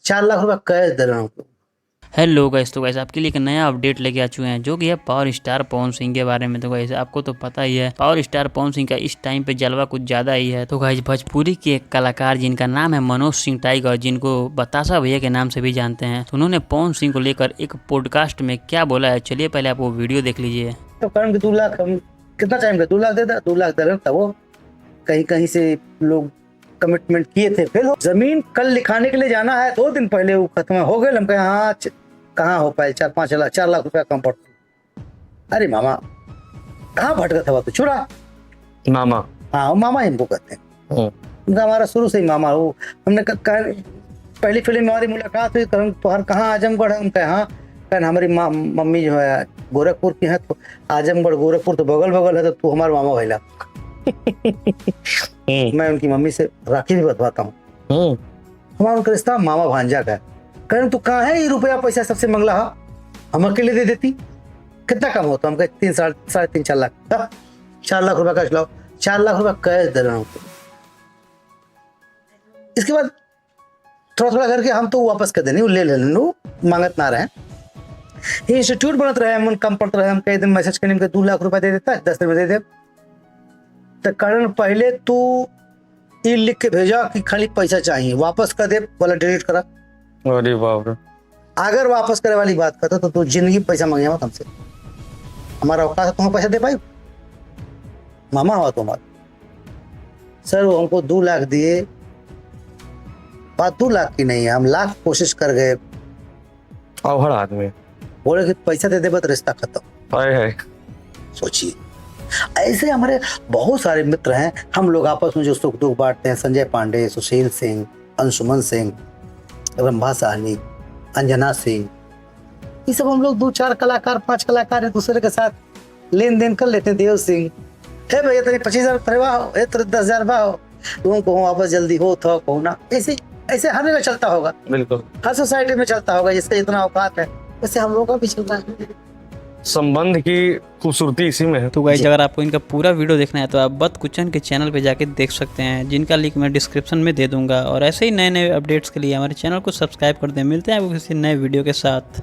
4 लाख रुपया कैश दे रहा हूँ। हेलो गाइस, तो गाइस आपके लिए एक नया अपडेट लेके आ चुके हैं जो कि है पावर स्टार पवन सिंह के बारे में। तो गाइस आपको तो पता ही है पावर स्टार पवन सिंह का इस टाइम पे जलवा कुछ ज़्यादा ही है। तो गाइस भोजपुरी के एक कलाकार जिनका नाम है मनोज सिंह टाइगर, जिनको बतासा भैया के नाम से भी जानते हैं, तो उन्होंने पवन सिंह को लेकर एक पॉडकास्ट में क्या बोला है, चलिए पहले आप वो वीडियो देख लीजिए। तो करण के 2 लाख हम कितना टाइम का 2 लाख दे दा, 2 लाख दे रहा था। वो कहीं कहीं से लोग कमिटमेंट किए थे, फिर जमीन कल लिखाने के लिए जाना है, 2 दिन पहले वो खत्म हो गए। हम कहे हाँ कहाँ हो पाए, 4-5 लाख रुपया कम पड़। अरे मामा कहाँ भटका था, तो छुड़ा मामा। हाँ मामा ही हमको कहते हैं। उनका हमारा शुरू से ही मामा हो। हमने पहली फिल्म में हमारी मुलाकात हुई, तुहार कहाँ आजमगढ़ है। हम कहे हाँ, कहना हमारी मम्मी जो है गोरखपुर की है, तो आजमगढ़ गोरखपुर तो बगल बगल है, तो तू हमारा मामा भैला। मैं उनकी मम्मी से राखी भी बंधवाता हूँ। हमारा उनका रिश्ता मामा भांजा का है। कहने तू कहाँ है, ये रुपया पैसा सबसे मंगला हम अकेले दे देती, कितना कम होता। हम कहे 3-3.5 4 लाख। 4 लाख रुपया कैश लाओ, 4 लाख रुपया कैश दे रहा हूँ। इसके बाद थोड़ा थोड़ा करके हम तो वापस कर देनी, ले लेने मांगत ना रहे। ये इंस्टीट्यूट बनत रहे, हम कम पड़ते रहे। हम कई दिन मैसेज करने में 2 लाख रुपया दे देता है, 10 दिन में दे दे। तो कारण पहले तू ये लिख के भेजा कि खाली पैसा चाहिए, वापस कर दे वाला डिलीट करा। अरे बाप रे। अगर वापस करे वाली बात करता तो तू जिंदगी पैसा मांगे मत हमसे। हमारा औकात है तुम्हें पैसा दे पाई, मामा हुआ तुम्हारा। सर वो हमको 2 लाख दिए, बात 2 लाख की नहीं है, हम लाख कोशिश कर गए। अवहड़ आदमी। बोले कि पैसा दे दे बस रिश्ता खत्म। हाय हाय। सोचिए, ऐसे हमारे बहुत सारे मित्र हैं, हम लोग आपस में जो सुख दुख बांटते हैं। संजय पांडे, सुशील सिंह, अंशुमन सिंह, रंभा साहनी, अंजना सिंह, ये सब हम लोग 2-4 कलाकार 5 कलाकार एक दूसरे के साथ लेन देन कर लेते हैं। देव सिंह, हे भैया तेरे 25,000 हो, 10,000 हो, तुम कहो वापस जल्दी हो तो कहो ना। ऐसे ऐसे हर जगह चलता होगा, बिल्कुल हर सोसाइटी में चलता होगा, जिसका इतना औकात है वैसे हम लोगों का भी चलता है। संबंध की खूबसूरती इसी में है। तो गाइस अगर आपको इनका पूरा वीडियो देखना है तो आप बत कुचन के चैनल पे जाके देख सकते हैं, जिनका लिंक मैं डिस्क्रिप्शन में दे दूंगा। और ऐसे ही नए नए अपडेट्स के लिए हमारे चैनल को सब्सक्राइब कर दें। मिलते हैं आपको किसी नए वीडियो के साथ।